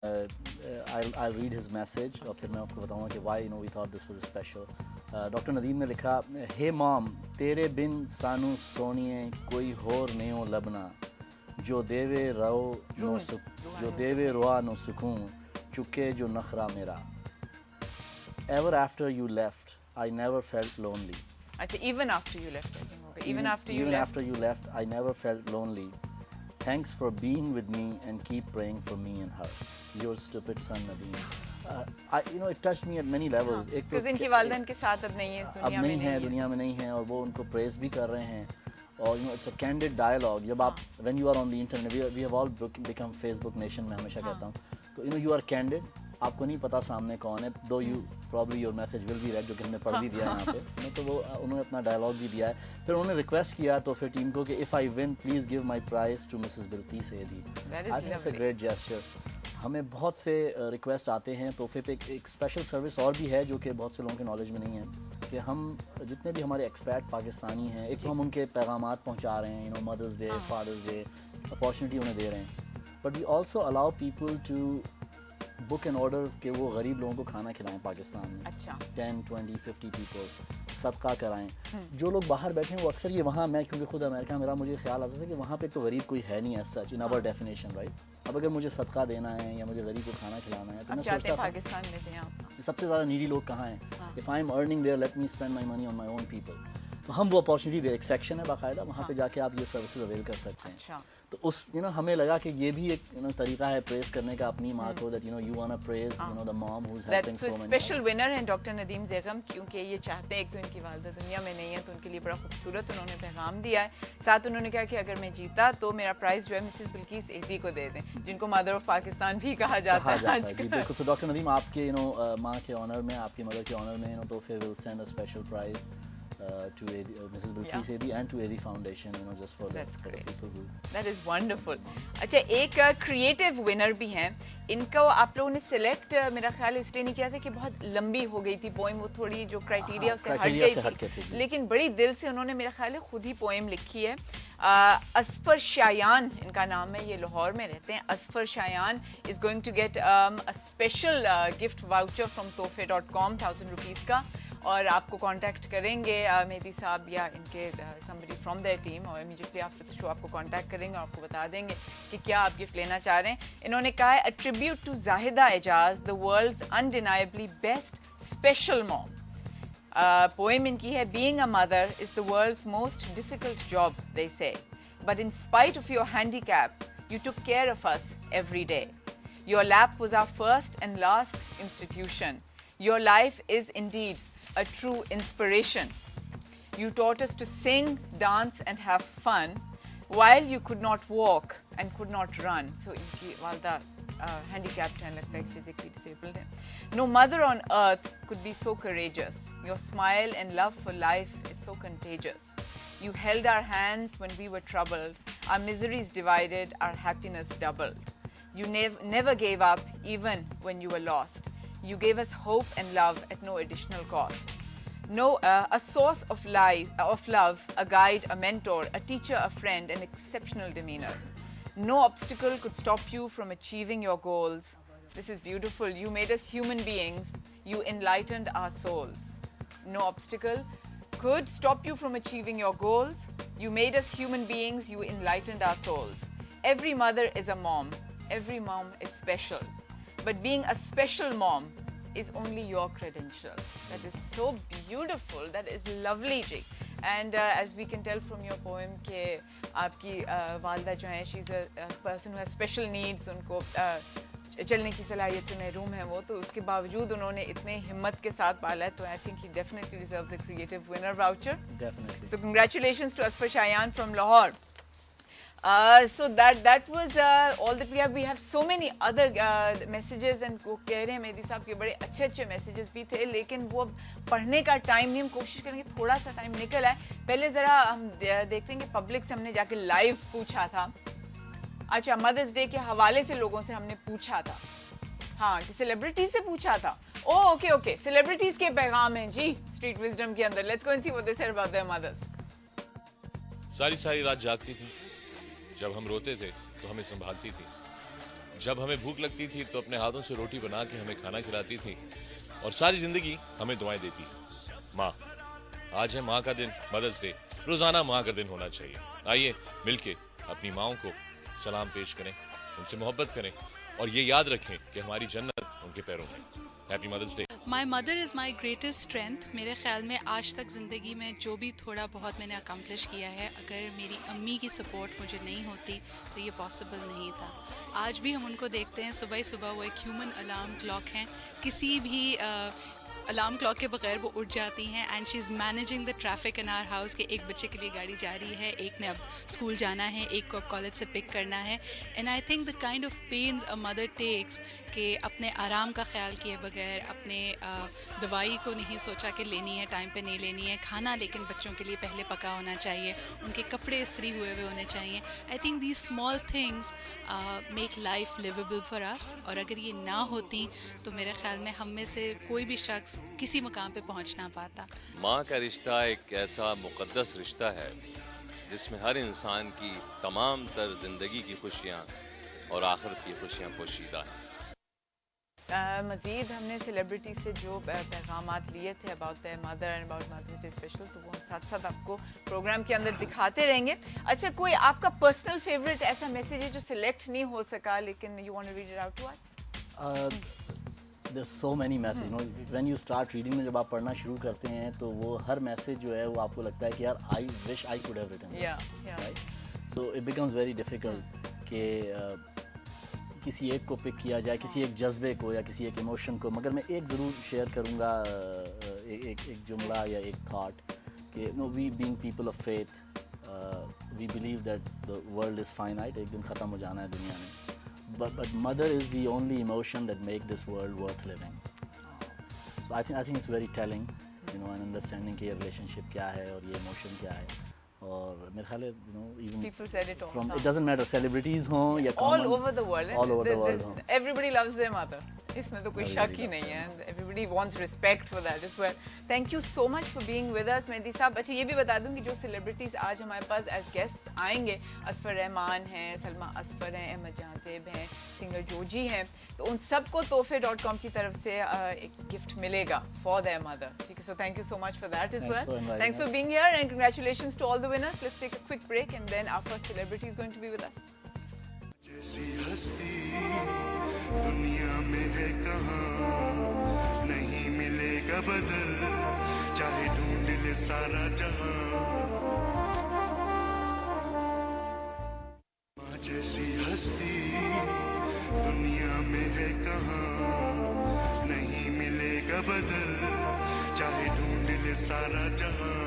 I'll read his message اور پھر میں آپ کو بتاؤں گا کہ why we thought this was special. Doctor Nadeem نے لکھا, hey mom تیرے بن سانو سونیے کوئی ہور نیو لبنا جو دیوے روا نو سکون چکے جو نخرا میرا. Ever after you left I never felt lonely. اچھا, even after you left, I think ہوگا. Even after you left I never felt lonely. Thanks for being with me and keep praying for me and her. Your stupid son Nadeem. It touched me at many levels. because ان کے والدین کے ساتھ اب نہیں ہے اس دنیا میں, دنیا میں نہیں ہیں, اور وہ ان کو پریز بھی کر رہے ہیں. اور it's a candid dialogue. جب آپ when you are on the internet, we have all become Facebook nation, میں ہمیشہ کہتا ہوں. تو you are candid. آپ کو نہیں پتا سامنے کون ہے, though you probably your message will be read, جو کہ ہم نے پڑھ بھی دیا ہے یہاں پہ. تو وہ انہوں نے اپنا ڈائلاگ بھی دیا ہے. پھر انہوں نے ریکویسٹ کیا تو پھر ٹیم کو کہ if I win please give my prize to Mrs. Bilqis Aidhi. I think it's a great gesture. ہمیں بہت سے ریکویسٹ آتے ہیں تحفے پہ. ایک اسپیشل سروس اور بھی ہے جو کہ بہت سے لوگوں کے نالج میں نہیں ہے, کہ ہم جتنے بھی ہمارے ایکسپیٹ پاکستانی ہیں, ایک تو ہم ان کے پیغامات پہنچا رہے ہیں, مدرس ڈے, فادرس ڈے, اپارچونیٹی انہیں دے رہے ہیں. But we also allow people to book and order کہ وہ غریب لوگوں کو کھانا کھلائیں پاکستان میں. اچھا, 10, 20, 50 پیپل صدقہ کرائیں. جو لوگ باہر بیٹھے ہیں وہ اکثر یہ وہاں, میں کیونکہ خود امریکہ میں رہا, مجھے خیال آتا تھا کہ وہاں پہ تو غریب کوئی ہے نہیں ایز سچ ان آور ڈیفینیشن, رائٹ. اب اگر مجھے صدقہ دینا ہے یا مجھے غریب کو کھانا کھلانا ہے تو میں سوچتا تھا پاکستان میں دیں آپ, سب سے زیادہ نیڈی لوگ کہاں ہیں. if I am earning there let me spend my money on my own people. تو ہم وہ اپارچونیٹی دے, ایک سیکشن ہے باقاعدہ, وہاں پہ جا کے آپ یہ سروسز اویل کر سکتے ہیں. تو اس ہمیں لگا کہ یہ بھی ایک طریقہ ہے پریز کرنے کا اپنی ماں کو, that you want to praise the mom who's helping so many. Special winner ہیں ڈاکٹر ندیم زیغم, کیونکہ یہ چاہتے ہیں, ایک تو ان کی والدہ دنیا میں نہیں ہے تو ان کے لیے بڑا خوبصورت انہوں نے پیغام دیا ہے. ساتھ انہوں نے کہا کہ اگر میں جیتا تو میرا پرائز جو ہے مسز بلقیس ایدھی کو دے دیں, جن کو مدر آف پاکستان بھی کہا جاتا ہے. جی بالکل. تو ڈاکٹر ندیم آپ کے ماں کے آنر میں, آپ کی مدر کے آنر میں تحفے will send a special prize to Mrs. Bilqis Aidhi and to Aidhi Foundation, just for the people who. That is wonderful. اچھا, ایک کریٹو ونر بھی ہیں. ان کو آپ لوگوں نے سلیکٹ میرا خیال اس لیے نہیں کیا تھا کہ بہت لمبی ہو گئی تھی پوئم, وہ تھوڑی جو کرائٹیریا سے ہٹ گئی تھی, لیکن بڑی دل سے انہوں نے میرا خیال ہے خود ہی پوئم لکھی ہے. اسفر شایان ان کا نام ہے, یہ لاہور میں رہتے ہیں. Asfar Shayan is going to get a special gift voucher from tohfe.com, 1000 rupees کا. اور آپ کو کانٹیکٹ کریں گے مہدی صاحب یا ان کے somebody from their team, اور immediately after the show آپ کو کانٹیکٹ کریں گے اور آپ کو بتا دیں گے کہ کیا آپ گفٹ لینا چاہ رہے ہیں. انہوں نے کہا ہے a tribute to Zahida Ijaz, the world's undeniably best special mom. Poem ان کی ہے, being a mother is the world's most difficult job, they say, but in spite of your handicap you took care of us every day. Your lap was our first and last institution. Your life is indeed a true inspiration. You taught us to sing, dance and have fun while you could not walk and could not run. So ان کی والدہ handicapped ہیں, لگتا ہے physically disabled ہیں. No mother on earth could be so courageous. Your smile and love for life is so contagious. You held our hands when we were troubled. Our miseries divided, our happiness doubled. You never gave up even when you were lost. You gave us hope and love at no additional cost. A source of love, a guide, a mentor, a teacher, a friend, an exceptional demeanor. No obstacle could stop you from achieving your goals. This is beautiful. You made us human beings. You enlightened our souls. No obstacle could stop you from achieving your goals. You made us human beings. You enlightened our souls. Every mother is a mom. Every mom is special. But being a special mom is only your credential. That is so beautiful. That is lovely, ji. And as we can tell from your poem کہ آپ کی والدہ جو ہیں, she's a person who has special needs, ان کو چلنے کی صلاحیت سے محروم ہے وہ, تو اس کے باوجود انہوں نے اتنے ہمت کے ساتھ پالا ہے. تو I think he definitely deserves a creative winner voucher. Definitely. So congratulations to Asfar Shayan from Lahore. So that was all that we have. We have so many other messages, and وہ کہہ رہے ہیں مہدی صاحب کے بڑے اچھے اچھے messages بھی تھے, لیکن وہ پڑھنے کا ٹائم نہیں. ہم کوشش کریں گے تھوڑا سا ٹائم نکل آئے. پہلے ذرا ہم دیکھتے ہیں کہ پبلک سے ہم نے جا کے لائیو پوچھا تھا. اچھا, مدرس ڈے کے حوالے سے لوگوں سے ہم نے پوچھا تھا, ہاں, کہ سیلیبریٹیز سے پوچھا تھا. اوکے, سیلیبریٹیز کے پیغام ہیں جی اسٹریٹ وزڈم کے اندر. Let's go and see what they said about their mothers. ساری رات جاگتی تھی. جب ہم روتے تھے تو ہمیں سنبھالتی تھی. جب ہمیں بھوک لگتی تھی تو اپنے ہاتھوں سے روٹی بنا کے ہمیں کھانا کھلاتی تھی اور ساری زندگی ہمیں دعائیں دیتی. ماں. آج ہے ماں کا دن, مدرس ڈے. روزانہ ماں کا دن ہونا چاہیے. آئیے مل کے اپنی ماؤں کو سلام پیش کریں, ان سے محبت کریں اور یہ یاد رکھیں کہ ہماری جنت ان کے پیروں میں. ہیپی مدرس day. My mother is my greatest strength. میرے خیال میں آج تک زندگی میں جو بھی تھوڑا بہت میں نے اکمپلش کیا ہے, اگر میری امی کی سپورٹ مجھے نہیں ہوتی تو یہ پاسبل نہیں تھا. آج بھی ہم ان کو دیکھتے ہیں صبح ہی صبح, وہ ایک ہیومن الارم کلاک ہیں, کسی بھی الارم کلاک کے بغیر وہ اٹھ جاتی ہیں. And she is managing the traffic in our house کہ ایک بچے کے لیے گاڑی جا رہی ہے, ایک نے اب اسکول جانا ہے, ایک کو اب کالج سے پک کرنا ہے. And I think the kind of pains a mother takes, کہ اپنے آرام کا خیال کیے بغیر, اپنے دوائی کو نہیں سوچا کہ لینی ہے ٹائم پہ نہیں لینی ہے, کھانا لیکن بچوں کے لیے پہلے پکا ہونا چاہیے, ان کے کپڑے استری ہوئے ہوئے ہونے چاہیے. I think these small things make life livable for us. اور اگر یہ نہ ہوتی تو میرے خیال میں ہم میں سے کوئی بھی شخص کسی مقام پہ پہنچ نہ پاتا. ماں کا رشتہ ایک ایسا مقدس رشتہ ہے جس میں ہر انسان کی تمام تر زندگی کی خوشیاں اور آخرت کی خوشیاں پوشیدہ ہیں. مزید ہم نے سیلیبریٹی سے جو پیغامات لیے تھے about their mother and about Mother's Day special, تو وہ ہم ساتھ ساتھ آپ کو پروگرام کے اندر دکھاتے رہیں گے. اچھا, کوئی آپ کا پرسنل فیوریٹ ایسا میسیج ہے جو سلیکٹ نہیں ہو سکا لیکن you want to read it out to us? There's so many messages. When you start reading میں جب آپ پڑھنا شروع کرتے ہیں تو وہ ہر میسیج جو ہے وہ آپ کو لگتا ہے کہ یار I wish I could have written this. Right? So it becomes very difficult کہ کسی ایک کو پک کیا جائے, کسی ایک جذبے کو یا کسی ایک ایموشن کو. مگر میں ایک ضرور شیئر کروں گا, ایک جملہ یا ایک تھاٹ کہ we being people of faith, we believe that the world is finite, ایک دن ختم ہو جانا ہے دنیا میں. But mother is the only emotion that make this world worth living. So I think it's very telling, and understanding کہ یہ relationship کیا ہے اور یہ emotion کیا ہے. اور میرے خیال ہے even People said it all. from it doesn't matter celebrities ہوں یا common, all over the world. all over the world ہوں. Everybody loves their mother. اس میں تو کوئی شک ہی نہیں ہے. Everybody wants respect for that as well. Thank you so much for being with us, مہدی صاحب. اچھا, یہ بھی بتا دوں کہ جو سیلیبریٹیز آج ہمارے پاس ایز گیسٹ آئیں گے, اصفر رحمان ہیں, سلمیٰ اصفر ہیں, احمد جہاں زیب ہیں, سنگر جوجی ہیں, تو ان سب کو تحفے.com کی طرف سے ایک گفٹ ملے گا فار دیئر مدر. ٹھیک ہے, so thank you so much for that as well. Thanks for being here and congratulations to all the winners. Let's take a quick break and then our first celebrity is going to be with us. جیسی ہستی دنیا میں ہے کہاں, نہیں ملے گا بدل چاہے ڈھونڈ لے سارا جہاں. ماں جیسی ہستی دنیا میں ہے کہاں, نہیں ملے گا بدل چاہے ڈھونڈ لے سارا جہاں.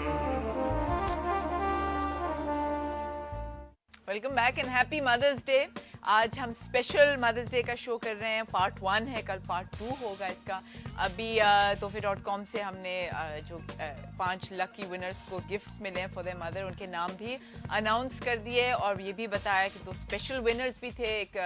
ویلکم بیک اینڈ ہیپی مدرس ڈے. آج ہم اسپیشل مدرس ڈے کا شو کر رہے ہیں. پارٹ 1 ہے, کل پارٹ 2 ہوگا اس کا. ابھی تحفے.com سے ہم نے جو 5 لکی ونرز کو گفٹس ملے ہیں فار دیئر مدر, ان کے نام بھی اناؤنس کر دیے اور یہ بھی بتایا کہ 2 اسپیشل ونرز بھی تھے. ایک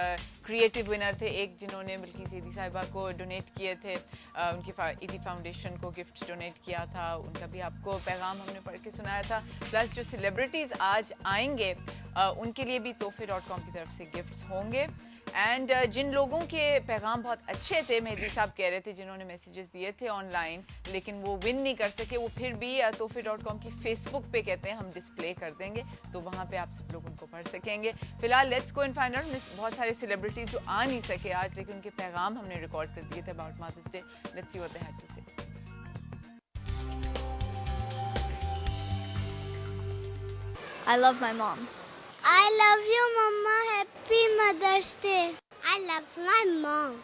کریٹو ونر تھے, ایک جنہوں نے بلکہ سیدھی صاحبہ کو ڈونیٹ کیے تھے, ان کی ایدی فاؤنڈیشن کو گفٹ ڈونیٹ کیا تھا, ان کا بھی آپ کو پیغام ہم نے پڑھ کے سنایا تھا. پلس جو سیلیبریٹیز آج آئیں گے ان کے لیے بھی تحفے.com کی طرف سے گفٹس ہوں گے. اینڈ جن لوگوں کے پیغام بہت اچھے تھے, مہدی صاحب کہہ رہے تھے, جنہوں نے میسیجز دیے تھے آن لائن لیکن وہ ون نہیں کر سکے, وہ پھر بھی تحفے.com کی فیس بک پہ کہتے ہیں ہم ڈسپلے کر دیں گے, تو وہاں پہ آپ سب لوگ ان کو پڑھ سکیں گے. فی الحال let's go and find out. بہت سارے سیلیبریٹیز جو آ نہیں سکے آج لیکن ان کے پیغام ہم نے ریکارڈ کر دیے تھے about Mother's Day. Let's see what they had to say. I love my mom. I love you, Mama. Happy Mother's Day. I love my mom.